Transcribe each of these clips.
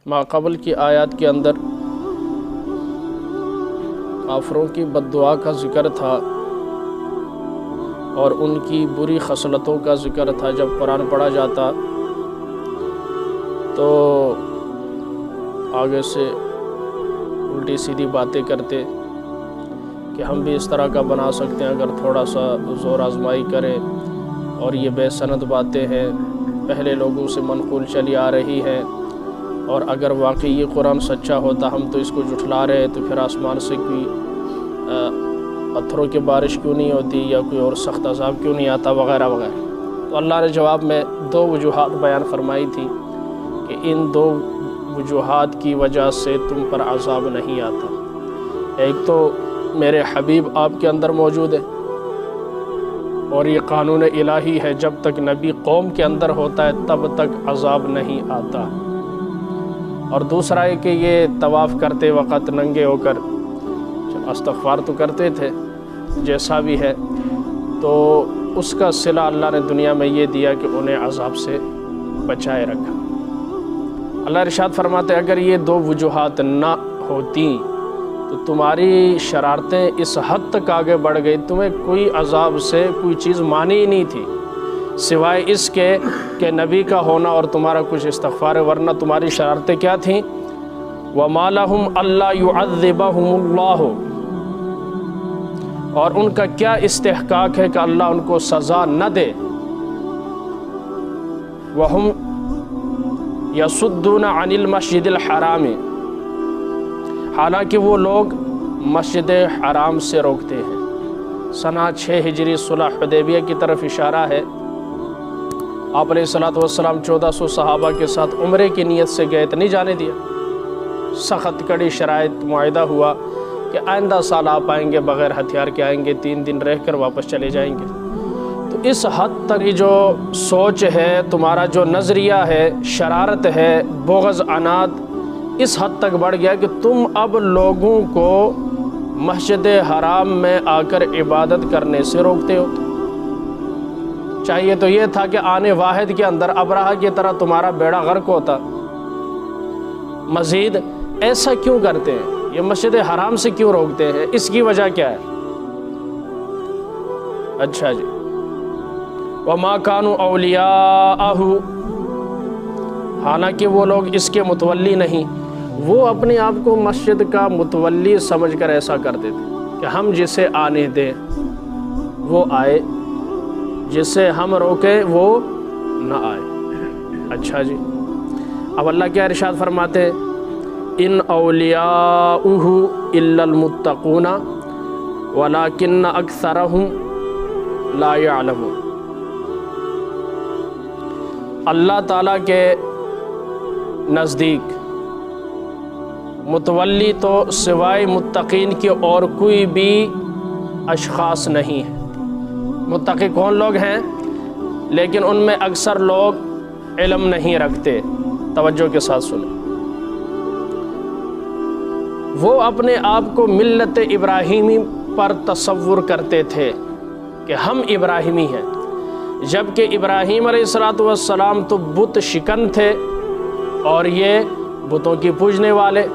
ماقبل کی آیات کے اندر کافروں کی بد دعا کا ذکر تھا اور ان کی بری خصلتوں کا ذکر تھا۔ جب قرآن پڑھا جاتا تو آگے سے الٹی سیدھی باتیں کرتے کہ ہم بھی اس طرح کا بنا سکتے ہیں اگر تھوڑا سا زور آزمائی کریں، اور یہ بے سند باتیں ہیں، پہلے لوگوں سے منقول چلی آ رہی ہیں، اور اگر واقعی یہ قرآن سچا ہوتا ہم تو اس کو جھٹلا رہے تو پھر آسمان سے کوئی پتھروں کی بارش کیوں نہیں ہوتی یا کوئی اور سخت عذاب کیوں نہیں آتا وغیرہ وغیرہ۔ تو اللہ نے جواب میں دو وجوہات بیان فرمائی تھی کہ ان دو وجوہات کی وجہ سے تم پر عذاب نہیں آتا۔ ایک تو میرے حبیب آپ کے اندر موجود ہے، اور یہ قانون الہی ہے جب تک نبی قوم کے اندر ہوتا ہے تب تک عذاب نہیں آتا۔ اور دوسرا ہے کہ یہ طواف کرتے وقت ننگے ہو کر استغفار تو کرتے تھے جیسا بھی ہے، تو اس کا صلہ اللہ نے دنیا میں یہ دیا کہ انہیں عذاب سے بچائے رکھا۔ اللہ ارشاد فرماتے اگر یہ دو وجوہات نہ ہوتی تو تمہاری شرارتیں اس حد تک آگے بڑھ گئی، تمہیں کوئی عذاب سے کوئی چیز مانی ہی نہیں تھی سوائے اس کے کہ نبی کا ہونا اور تمہارا کچھ استغفار، ورنہ تمہاری شرارتیں کیا تھیں؟ وَمَا لَهُمْ أَلَّا يُعَذِّبَهُمُ اللَّهُ، اور ان کا کیا استحقاق ہے کہ اللہ ان کو سزا نہ دے۔ وَهُمْ يَصُدُّونَ عَنِ الْمَسْجِدِ الْحَرَامِ، حالانکہ وہ لوگ مسجد حرام سے روکتے ہیں۔ سنہ 6 ہجری صلح حدیبیہ کی طرف اشارہ ہے۔ آپ علیہ السلام 1400 صحابہ کے ساتھ عمرے کی نیت سے گئے تو نہیں جانے دیا، سخت کڑی شرائط معاہدہ ہوا کہ آئندہ سال آپ آئیں گے بغیر ہتھیار کے آئیں گے، 3 دن رہ کر واپس چلے جائیں گے۔ تو اس حد تک جو سوچ ہے تمہارا، جو نظریہ ہے، شرارت ہے، بغض عناد اس حد تک بڑھ گیا کہ تم اب لوگوں کو مسجد حرام میں آ کر عبادت کرنے سے روکتے ہو۔ چاہیے تو یہ تھا کہ آنے واحد کے اندر ابرہہ کی طرح تمہارا بیڑا غرق ہوتا۔ مزید ایسا کیوں کرتے ہیں؟ یہ مسجد حرام سے کیوں روکتے ہیں؟ اس کی وجہ کیا ہے؟ اچھا جی، وَمَا كَانُوا أَوْلِيَاءَهُ، حالانکہ وہ لوگ اس کے متولی نہیں، وہ اپنے آپ کو مسجد کا متولی سمجھ کر ایسا کرتے تھے کہ ہم جسے آنے دیں وہ آئے، جسے ہم روکیں وہ نہ آئے۔ اچھا جی، اب اللہ کیا ارشاد فرماتے ہیں؟ ان اولیاؤہ الا المتقون ولکن اکثرہم لا یعلمون، اللہ تعالیٰ کے نزدیک متولی تو سوائے متقین کے اور کوئی بھی اشخاص نہیں ہیں۔ متقی کون لوگ ہیں؟ لیکن ان میں اکثر لوگ علم نہیں رکھتے۔ توجہ کے ساتھ سنیں، وہ اپنے آپ کو ملت ابراہیمی پر تصور کرتے تھے کہ ہم ابراہیمی ہیں، جبکہ ابراہیم علیہ السلام تو بت شکن تھے اور یہ بتوں کی پوجنے والے۔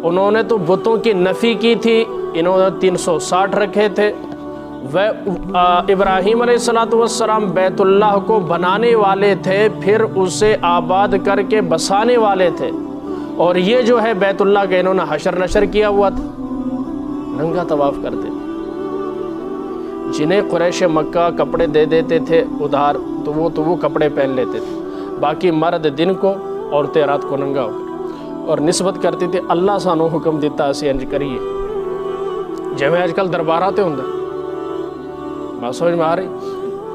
انہوں نے تو بتوں کی نفی کی تھی، انہوں نے 360 رکھے تھے۔ وہ ابراہیم علیہ السلام بیت اللہ کو بنانے والے تھے، پھر اسے آباد کر کے بسانے والے تھے، اور یہ جو ہے بیت اللہ کا انہوں نے حشر نشر کیا ہوا تھا، ننگا طواف کرتے تھے۔ جنہیں قریش مکہ کپڑے دے دیتے تھے ادھار تو وہ کپڑے پہن لیتے تھے، باقی مرد دن کو عورتیں رات کو ننگا ہو کر، اور نسبت کرتی تھی اللہ سانو حکم دیتا اسی انج کریے۔ جیویں آج کل دربارات ہوں بات سمجھ میں آ رہی؟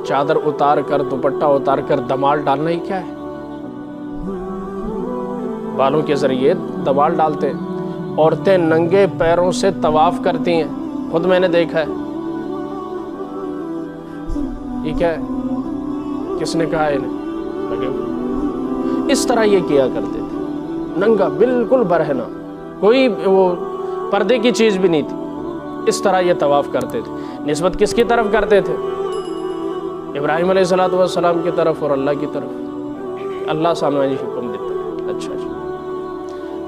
چادر اتار کر، دوپٹہ اتار کر دمال ڈالنا ہی کیا ہے؟ بالوں کے ذریعے دمال ڈالتے ہیں۔ عورتیں ننگے پیروں سے طواف کرتی ہیں، خود میں نے دیکھا ہے۔ یہ کیا ہے؟ کس نے کہا ہے انہیں؟ لگے ہوئے اس طرح یہ کیا کرتے تھے، ننگا بالکل برہنا، کوئی وہ پردے کی چیز بھی نہیں تھی، اس طرح یہ طواف کرتے تھے۔ نسبت کس کی طرف کرتے تھے؟ ابراہیم علیہ السلام کی طرف اور اللہ کی طرف۔ اللہ سامنے حکم دیتا ہے۔ اچھا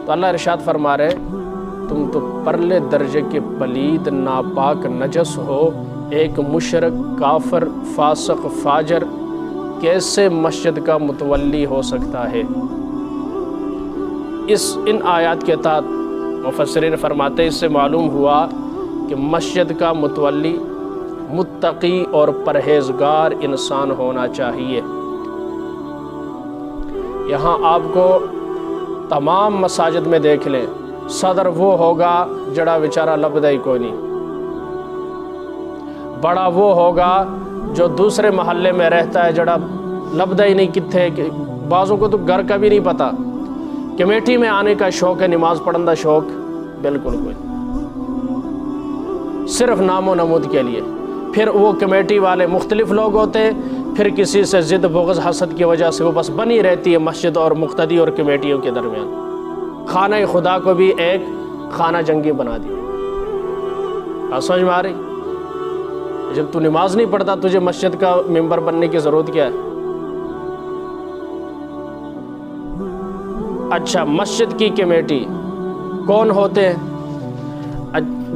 تو اللہ ارشاد فرما رہے تم تو پرلے درجے کے پلید ناپاک نجس ہو، ایک مشرک کافر فاسق فاجر کیسے مسجد کا متولی ہو سکتا ہے؟ ان آیات کے تحت مفسرین فرماتے ہیں اس سے معلوم ہوا کہ مسجد کا متولی متقی اور پرہیزگار انسان ہونا چاہیے۔ یہاں آپ کو تمام مساجد میں دیکھ لیں، صدر وہ ہوگا جڑا بیچارہ لبدا ہی کوئی نہیں، بڑا وہ ہوگا جو دوسرے محلے میں رہتا ہے جڑا لبدا ہی نہیں کتھے، بعضوں کو تو گھر کا بھی نہیں پتہ، کمیٹی میں آنے کا شوق ہے، نماز پڑھنے کا شوق بالکل کوئی، صرف نام و نمود کے لیے۔ پھر وہ کمیٹی والے مختلف لوگ ہوتے ہیں، پھر کسی سے ضد بغض حسد کی وجہ سے وہ بس بنی رہتی ہے مسجد اور مقتدی اور کمیٹیوں کے درمیان۔ خانہ خدا کو بھی ایک خانہ جنگی بنا دیا۔ سمجھ میں آ رہی؟ جب تو نماز نہیں پڑھتا تجھے مسجد کا ممبر بننے کی ضرورت کیا ہے؟ اچھا، مسجد کی کمیٹی کون ہوتے ہیں؟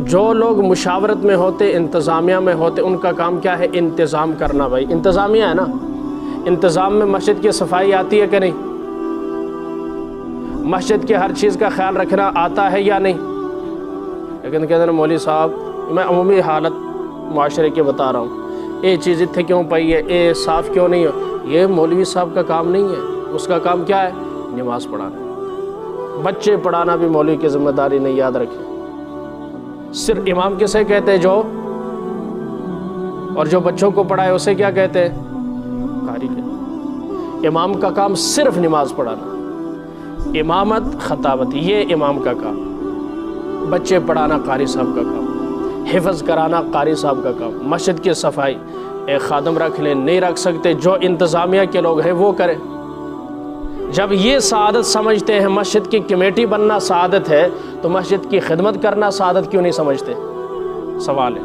جو لوگ مشاورت میں ہوتے، انتظامیہ میں ہوتے، ان کا کام کیا ہے؟ انتظام کرنا۔ بھائی انتظامیہ ہے نا، انتظام میں مسجد کی صفائی آتی ہے کہ نہیں؟ مسجد کے ہر چیز کا خیال رکھنا آتا ہے یا نہیں؟ لیکن کہتے ہیں مولوی صاحب میں عمومی حالت معاشرے کے بتا رہا ہوں، یہ چیز اتنے کیوں پئی ہے، یہ صاف کیوں نہیں ہے؟ یہ مولوی صاحب کا کام نہیں ہے، اس کا کام کیا ہے؟ نماز پڑھانا۔ بچے پڑھانا بھی مولوی کی ذمہ داری نہیں، یاد رکھیں۔ صرف امام کسے کہتے ہیں؟ جو اور جو بچوں کو پڑھائے اسے کیا کہتے ہیں؟ قاری کہتے ہیں۔ امام کا کام صرف نماز پڑھانا، امامت خطابت یہ امام کا کام، بچے پڑھانا قاری صاحب کا کام، حفظ کرانا قاری صاحب کا کام، مسجد کی صفائی ایک خادم رکھ لیں، نہیں رکھ سکتے جو انتظامیہ کے لوگ ہیں وہ کریں۔ جب یہ سعادت سمجھتے ہیں مسجد کی کمیٹی بننا سعادت ہے تو مسجد کی خدمت کرنا سعادت کیوں نہیں سمجھتے؟ سوال ہے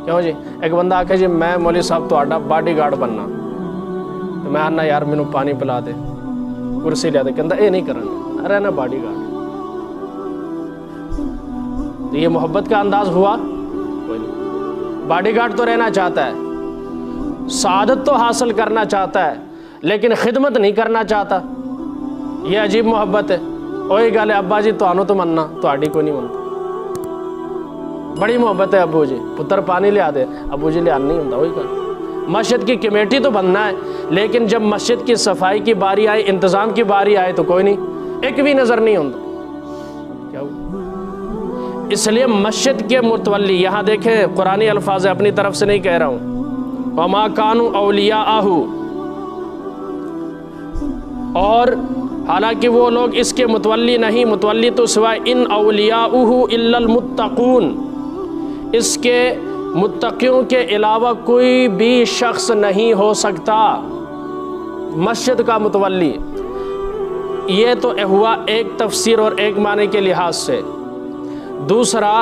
کیوں جی؟ ایک بندہ آکے جی میں مولوی صاحب تو آڈا باڈی گارڈ بننا، تو میں آنا یار مینوں پانی پلا دے، کرسی لیا دے، کہندا اے نہیں کرنا، رہنا باڈی گارڈ۔ تو یہ محبت کا انداز ہوا؟ کوئی نہیں۔ باڈی گارڈ تو رہنا چاہتا ہے، سعادت تو حاصل کرنا چاہتا ہے، لیکن خدمت نہیں کرنا چاہتا۔ یہ عجیب محبت ہے۔ وہی گل ہے ابا جی تو مننا، تہاڈی کوئی نہیں منتا۔ بڑی محبت ہے ابو جی، پتر پانی لیا دے، ابو جی لیا نہیں ہوتا۔ وہی گل، مسجد کی کمیٹی تو بننا ہے، لیکن جب مسجد کی صفائی کی باری آئے، انتظام کی باری آئے تو کوئی نہیں، ایک بھی نظر نہیں ہوتا۔ کیا ہوا؟ اس لیے مسجد کے متولی، یہاں دیکھیں قرآنی الفاظ ہے، اپنی طرف سے نہیں کہہ رہا ہوں، وَمَا كَانُوا أَوْلِيَاءَهُ، اور حالانکہ وہ لوگ اس کے متولی نہیں، متولی تو سوائے ان اولیاؤہ الا المتقون، اس کے متقیوں کے علاوہ کوئی بھی شخص نہیں ہو سکتا مسجد کا متولی۔ یہ تو ہوا ایک تفسیر اور ایک معنی کے لحاظ سے۔ دوسرا،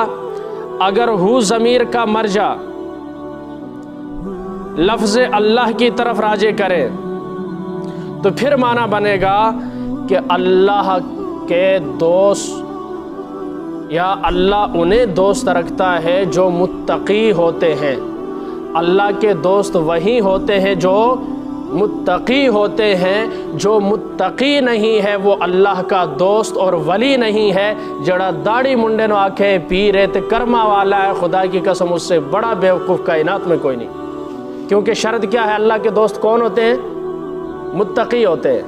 اگر ہو ضمیر کا مرجع لفظ اللہ کی طرف راجع کرے تو پھر معنی بنے گا کہ اللہ کے دوست یا اللہ انہیں دوست رکھتا ہے جو متقی ہوتے ہیں۔ اللہ کے دوست وہی ہوتے ہیں جو متقی ہوتے ہیں، جو متقی نہیں ہے وہ اللہ کا دوست اور ولی نہیں ہے۔ جڑا داڑھی منڈے نو آکھے پی رہے تے کرما والا ہے، خدا کی قسم اس سے بڑا بیوقوف کائنات میں کوئی نہیں، کیونکہ شرط کیا ہے؟ اللہ کے دوست کون ہوتے ہیں؟ متقی ہوتے ہیں۔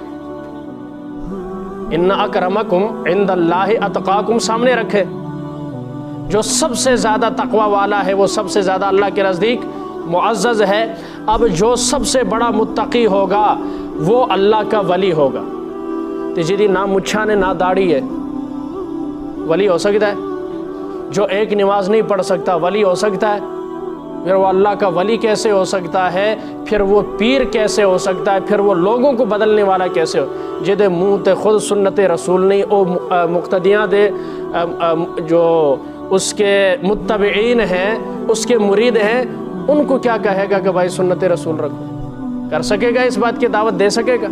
ان اکرمکم عند اللہ اتقاکم سامنے رکھے، جو سب سے زیادہ تقوی والا ہے وہ سب سے زیادہ اللہ کے نزدیک معزز ہے۔ اب جو سب سے بڑا متقی ہوگا وہ اللہ کا ولی ہوگا۔ تو جی نہ مچھا نے نہ داڑھی ہے، ولی ہو سکتا ہے؟ جو ایک نماز نہیں پڑھ سکتا ولی ہو سکتا ہے؟ پھر وہ اللہ کا ولی کیسے ہو سکتا ہے؟ پھر وہ پیر کیسے ہو سکتا ہے؟ پھر وہ لوگوں کو بدلنے والا کیسے ہو؟ جدے منہ تے خود سنت رسول نہیں، او مقتدیاں دے جو اس کے متبعین ہیں، اس کے مرید ہیں، ان کو کیا کہے گا کہ بھائی سنت رسول رکھو؟ کر سکے گا؟ اس بات کی دعوت دے سکے گا؟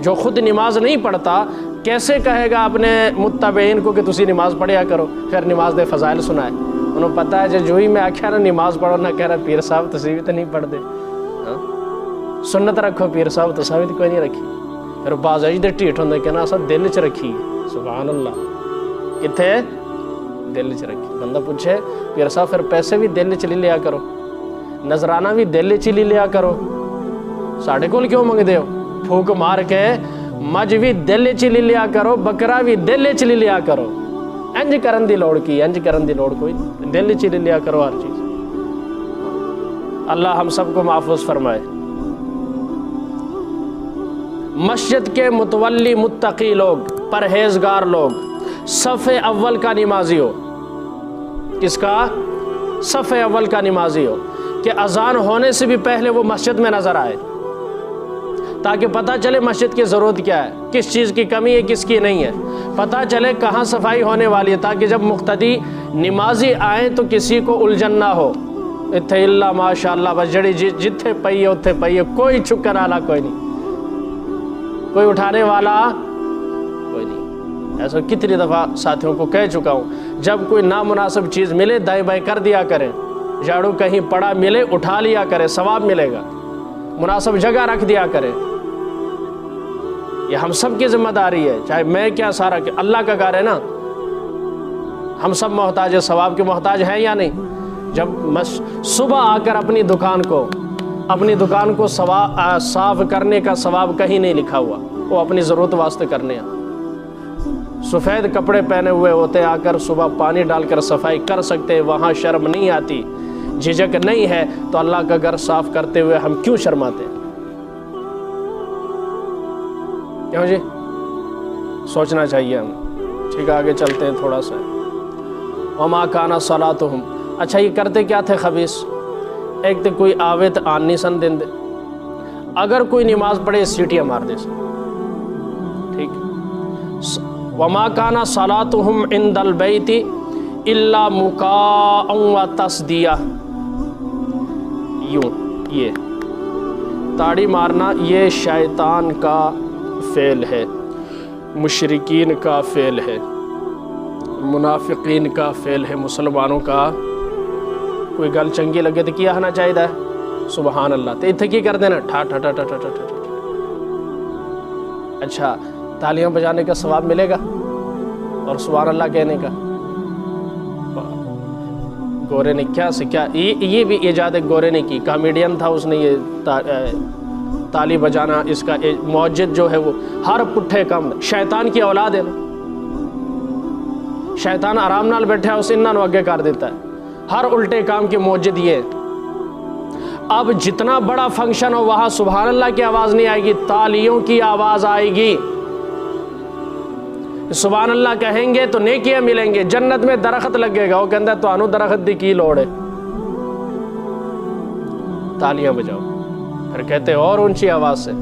جو خود نماز نہیں پڑھتا کیسے کہے گا اپنے متبعین کو کہ تسی نماز پڑھیا کرو، پھر نماز دے فضائل سنائے؟ انہوں پتہ ہے جو ہی میں آکھیا نا نماز پڑھو نہ کہہ رہا پیر صاحب تسی بھی تو نہیں پڑھ دے، سنت رکھو پیر صاحب تساں بھی کوئی نہیں رکھی، پھر بعض اجدے ٹھیٹ ہوندے کہ نا اساں دل چ رکھی، سبحان اللہ، کتھے دل چ رکھی۔ بندہ پوچھے پیر صاحب پھر پیسے بھی دل چ لیا کرو، نذرانہ بھی دل چ لیا کرو، ساڑھے کول کیوں منگ دے ہو؟ پھوک مار کے مجھ بھی دل چ لیا کرو، بکرا بھی دل چ لیا کرو، انج کرن دی لوڑ کی، انج کرن دی لوڑ کوئی نہیں، دل چ لیا کرو ہر چیز۔ اللہ ہم سب کو محفوظ فرمائے۔ مسجد کے متولی متقی لوگ، پرہیزگار لوگ، صف اول کا نمازی ہو، کس کا؟ صف اول کا نمازی ہو، کہ اذان ہونے سے بھی پہلے وہ مسجد میں نظر آئے، تاکہ پتہ چلے مسجد کی ضرورت کیا ہے، کس چیز کی کمی ہے کس کی نہیں ہے، پتہ چلے کہاں صفائی ہونے والی ہے، تاکہ جب مقتدی نمازی آئیں تو کسی کو الجھن نہ ہو، اتھے اللہ ماشاءاللہ بس جڑی جتھے پئی ہے اتھے پئی ہے، کوئی چکر والا کوئی نہیں، کوئی اٹھانے والا کوئی نہیں۔ ایسا کتنی دفعہ ساتھیوں کو کہہ چکا ہوں، جب کوئی نامناسب چیز ملے دائیں بائیں کر دیا کریں، جھاڑو کہیں پڑا ملے اٹھا لیا کرے، ثواب ملے گا، مناسب جگہ رکھ دیا کرے۔ یہ ہم سب کی ذمہ داری ہے، چاہے میں کیا سارا کہ اللہ کا گھر ہے نا، ہم سب محتاج ہیں، ثواب کے محتاج ہیں یا نہیں؟ جب صبح آ کر اپنی دکان کو صاف کرنے کا ثواب کہیں نہیں لکھا ہوا، وہ اپنی ضرورت واسطے کرنے ہیں، سفید کپڑے پہنے ہوئے ہوتے آ کر صبح پانی ڈال کر صفائی کر سکتے، وہاں شرم نہیں آتی، جھجک نہیں ہے، تو اللہ کا گھر صاف کرتے ہوئے ہم کیوں شرماتے ہیں؟ کیوں جی؟ سوچنا چاہیے ہمیں۔ ٹھیک ہے آگے چلتے ہیں تھوڑا سا۔ وما کان صلاتہم، اچھا یہ کرتے کیا تھے خبیث؟ ایک تو کوئی آوے تو آن نہیں سن دیں دے، اگر کوئی نماز پڑھے سیٹیاں مار دے سن، ٹھیک۔ وما کان صلاتہم عند البیت الا مکاء و تصدیہ، یوں یہ تاڑی مارنا یہ شیطان کا فعل ہے، مشرکین کا فعل ہے، منافقین کا فعل ہے، مسلمانوں کا کوئی گل چنگی لگے تو کیا ہونا چاہیے؟ سبحان اللہ، تو اتنے کی کر دینا ٹھا ٹھا ٹھا ٹھا ٹھا ٹھا۔ اچھا تالیاں بجانے کا ثواب ملے گا اور سبحان اللہ کہنے کا؟ گورے نے کیا سے کیا، یہ بھی ایجاد گورے نے کی، کامیڈین تھا اس نے یہ تالی بجانا، اس کا موجد جو ہے وہ ہر پٹھے کم شیطان کی اولاد ہے نا، شیطان آرام نال بیٹھا ہے اسے انہاں نو اگے کر دیتا ہے، ہر الٹے کام کے موجد یہ۔ اب جتنا بڑا فنکشن ہو وہاں سبحان اللہ کی آواز نہیں آئے گی، تالیوں کی آواز آئے گی، سبحان اللہ کہیں گے تو نیکیاں ملیں گے، جنت میں درخت لگے گا، وہ کہندا تو انو درخت دی کی لوڑ ہے، تالیاں بجاؤ۔ پھر کہتے اور اونچی آواز سے،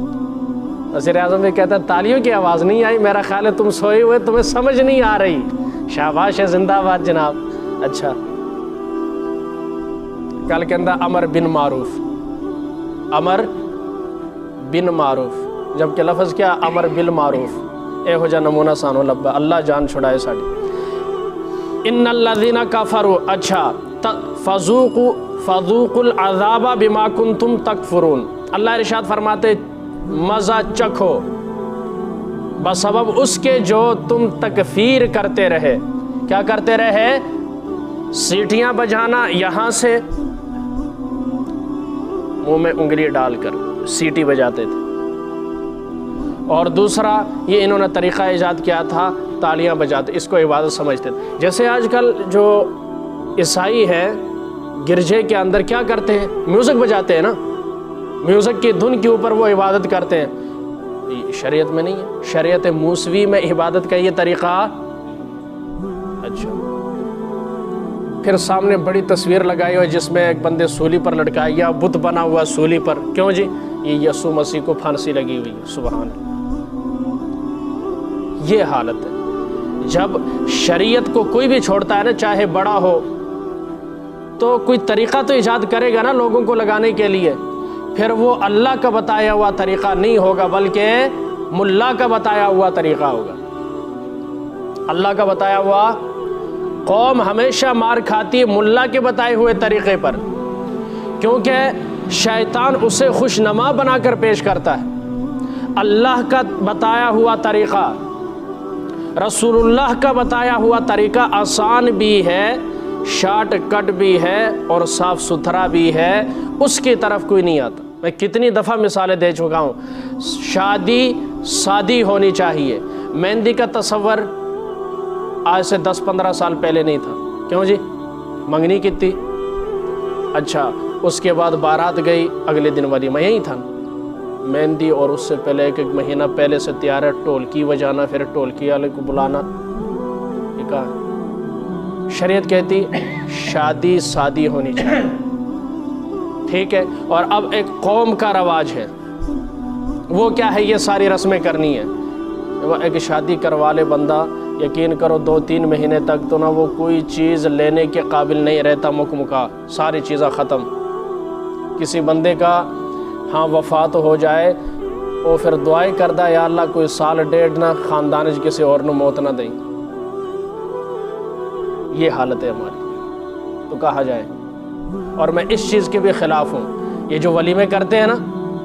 وزیر اعظم بھی کہتا ہے تالیوں کی آواز نہیں آئی، میرا خیال ہے تم سوئے ہوئے تمہیں سمجھ نہیں آ رہی، شاباش ہے، زندہ باد جناب۔ اچھا کل کہندا امر بن معروف، امر بن معروف، جبکہ لفظ کیا امر بالمعروف، اے ہو جا نمونہ سانو لبا، اللہ جان چھڑائے ساڑی۔ ان الذین کفروا، اچھا فذوقوا العذاب بما کنتم تکفرون، اللہ ارشاد فرماتے مزہ چکھو بسبب اس کے جو تم تکفیر کرتے رہے، کیا کرتے رہے؟ سیٹیاں بجانا، یہاں سے منہ میں انگلی ڈال کر سیٹی بجاتے تھے، اور دوسرا یہ انہوں نے طریقہ ایجاد کیا تھا تالیاں بجاتے، اس کو عبادت سمجھتے تھے۔ جیسے آج کل جو عیسائی ہے گرجے کے اندر کیا کرتے ہیں؟ میوزک بجاتے ہیں نا، میوزک کی دھن کے اوپر وہ عبادت کرتے ہیں، شریعت میں نہیں ہے، شریعت موسوی میں عبادت کا یہ طریقہ۔ اچھا پھر سامنے بڑی تصویر لگائی ہوئی جس میں ایک بندے سولی پر لٹکایا یا بت بنا ہوا سولی پر، کیوں جی؟ یہ یسوع مسیح کو پھانسی لگی ہوئی ہے، سبحان اللہ۔ یہ حالت ہے جب شریعت کو کوئی بھی چھوڑتا ہے نا، چاہے بڑا ہو، تو کوئی طریقہ تو ایجاد کرے گا نا لوگوں کو لگانے کے لیے، پھر وہ اللہ کا بتایا ہوا طریقہ نہیں ہوگا بلکہ ملا کا بتایا ہوا طریقہ ہوگا۔ اللہ کا بتایا ہوا قوم ہمیشہ مار کھاتی ہے ملا کے بتائے ہوئے طریقے پر، کیونکہ شیطان اسے خوشنما بنا کر پیش کرتا ہے۔ اللہ کا بتایا ہوا طریقہ، رسول اللہ کا بتایا ہوا طریقہ آسان بھی ہے، شارٹ کٹ بھی ہے اور صاف ستھرا بھی ہے، اس کی طرف کوئی نہیں آتا۔ میں کتنی دفعہ مثالیں دے چکا ہوں۔ شادی سادی ہونی چاہیے۔ مہندی کا تصور آج سے 10-15 سال پہلے نہیں تھا، کیوں جی؟ منگنی کتنی، اچھا اس کے بعد بارات گئی، اگلے دن ولیمہ یہی تھا۔ مہندی اور اس سے پہلے ایک مہینہ پہلے سے تیار ہے، ٹولکی بجانا، پھر ٹولکی والے کو بلانا۔ یہ کہا شریعت کہتی شادی سادی ہونی چاہیے، ٹھیک ہے۔ اور اب ایک قوم کا رواج ہے، وہ کیا ہے؟ یہ ساری رسمیں کرنی ہے۔ ایک شادی کروا لے بندہ، یقین کرو 2-3 مہینے تک تو نہ وہ کوئی چیز لینے کے قابل نہیں رہتا، مکمکا ساری چیزیں ختم۔ کسی بندے کا ہاں وفات ہو جائے وہ پھر دعائیں کردہ یا اللہ کوئی سال ڈیڑھ نہ خاندان کسی اور نو موت نہ دیں۔ یہ حالت ہے ہماری، تو کہا جائے۔ اور میں اس چیز کے بھی خلاف ہوں، یہ جو ولیمے کرتے ہیں نا،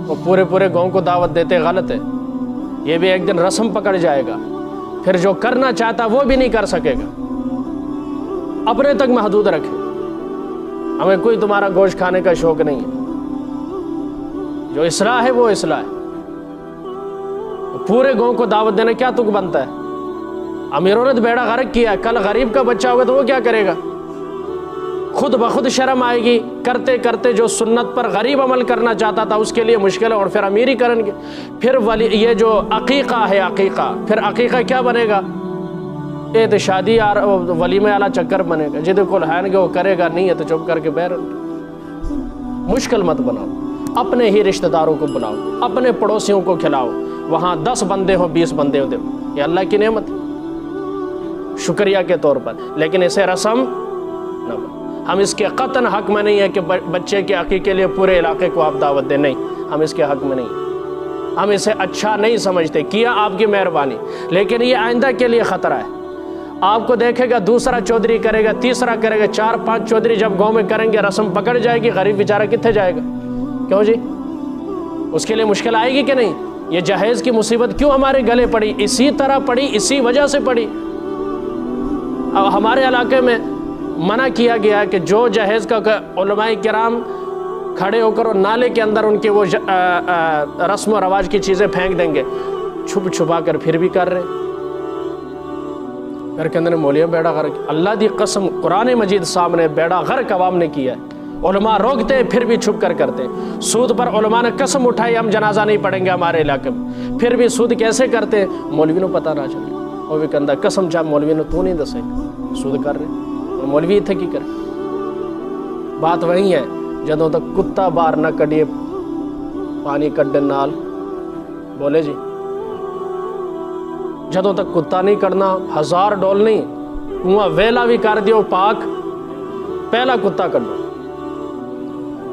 وہ پورے گاؤں کو دعوت دیتے، غلط ہے۔ یہ بھی ایک دن رسم پکڑ جائے گا، پھر جو کرنا چاہتا وہ بھی نہیں کر سکے گا۔ اپنے تک محدود رکھے، ہمیں کوئی تمہارا گوشت کھانے کا شوق نہیں ہے۔ جو اصلاح ہے وہ اصلاح ہے۔ پورے گاؤں کو دعوت دینا کیا تک بنتا ہے؟ امیروں نے تو بیڑا غرق کیا، کل غریب کا بچہ ہوگا تو وہ کیا کرے گا؟ خود بخود شرم آئے گی، کرتے کرتے جو سنت پر غریب عمل کرنا چاہتا تھا اس کے لیے مشکل ہے، اور پھر امیری کریں گے۔ پھر یہ جو عقیقہ ہے، عقیقہ پھر عقیقہ کیا بنے گا؟ یہ تو شادی اور ولیمے والا چکر بنے گا۔ جدے کو لہائیں گے وہ کرے گا، نہیں ہے تو چپ کر کے بیٹھ۔ مشکل مت بناؤ، اپنے ہی رشتہ داروں کو بلاؤ، اپنے پڑوسیوں کو کھلاؤ، وہاں 10 بندے ہو 20 بندے ہو، یہ اللہ کی نعمت ہے شکریہ کے طور پر، لیکن اسے رسم نہ بناؤ۔ ہم اس کے قطعاً حق میں نہیں ہے کہ بچے کے عقیقے کے لیے پورے علاقے کو آپ دعوت دیں، نہیں، ہم اس کے حق میں نہیں ہیں۔ ہم اسے اچھا نہیں سمجھتے، کیا آپ کی مہربانی، لیکن یہ آئندہ کے لیے خطرہ ہے۔ آپ کو دیکھے گا دوسرا چودھری کرے گا، تیسرا کرے گا، 4-5 چودھری جب گاؤں میں کریں گے، رسم پکڑ جائے گی، غریب بیچارہ کتنے جائے گا؟ کیوں جی؟ اس کے لیے مشکل آئے گی کہ نہیں؟ یہ جہیز کی مصیبت کیوں ہمارے گلے پڑی؟ اسی طرح پڑی، اسی وجہ سے پڑی۔ اب ہمارے علاقے میں منع کیا گیا کہ جو جہیز کا علماء کرام کھڑے ہو کر نالے کے اندر ان کے وہ رسم و رواج کی چیزیں پھینک دیں گے، چھپ چھپا کر پھر بھی کر رہے ہیں۔ گھر کے اندر مولیاں بیڑا غرق، اللہ دی قسم قرآن مجید سامنے بیڑا غرق عوام نے کیا ہے۔ علماء روکتے پھر بھی چھپ کر کرتے ہیں۔ سود پر علماء نے قسم اٹھائی ہم جنازہ نہیں پڑھیں گے ہمارے علاقے میں، پھر بھی سود کیسے کرتے ہیں مولوی نے پتہ نہ چلے، وہ بھی کہندا قسم چاہ مولوی نے تو نہیں دسے سود کر رہے، مولوی اتنے کی کرے۔ بات وہی ہے، جدوں تک کتا باہر نہ کڈیے پانی کڈن نال، بولے جی، جدوں تک کتا نہیں کرنا، 1000 ڈول نہیں، کنواں ویلا بھی کر دیو پاک، پہلا کتا کڈو۔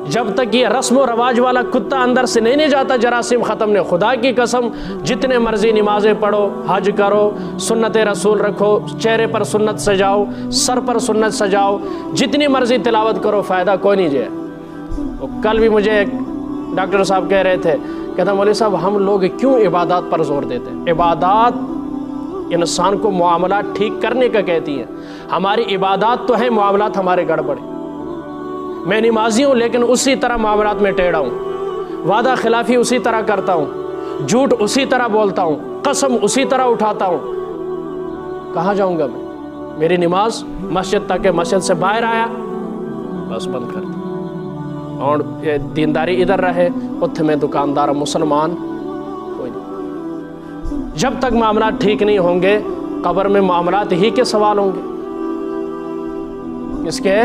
جب تک یہ رسم و رواج والا کتا اندر سے نہیں جاتا، جراثیم ختم نہیں۔ خدا کی قسم جتنے مرضی نمازیں پڑھو، حج کرو، سنت رسول رکھو، چہرے پر سنت سجاؤ، سر پر سنت سجاؤ، جتنی مرضی تلاوت کرو، فائدہ کوئی نہیں جائے۔ کل بھی مجھے ایک ڈاکٹر صاحب کہہ رہے تھے، کہتا مولوی صاحب ہم لوگ کیوں عبادات پر زور دیتے ہیں؟ عبادات انسان کو معاملات ٹھیک کرنے کا کہتی ہے، ہماری عبادات تو ہیں، معاملات ہمارے گڑبڑ۔ میں نمازی ہوں لیکن اسی طرح معاملات میں ٹیڑھا ہوں، وعدہ خلافی اسی طرح کرتا ہوں، جھوٹ اسی طرح بولتا ہوں، قسم اسی طرح اٹھاتا ہوں۔ کہاں جاؤں گا میں؟ میری نماز مسجد تک ہے، مسجد سے باہر آیا بس بند کر دی، اور دینداری ادھر رہے، اتھے میں دکاندار مسلمان کوئی نہیں۔ جب تک معاملات ٹھیک نہیں ہوں گے، قبر میں معاملات ہی کے سوال ہوں گے، اس کے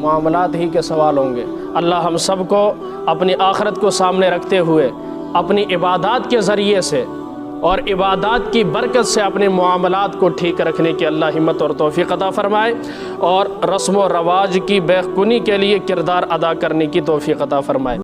معاملات ہی کے سوال ہوں گے۔ اللہ ہم سب کو اپنی آخرت کو سامنے رکھتے ہوئے اپنی عبادات کے ذریعے سے اور عبادات کی برکت سے اپنے معاملات کو ٹھیک رکھنے کی اللہ ہمت اور توفیق عطا فرمائے، اور رسم و رواج کی بے خونی کے لیے کردار ادا کرنے کی توفیق عطا فرمائے۔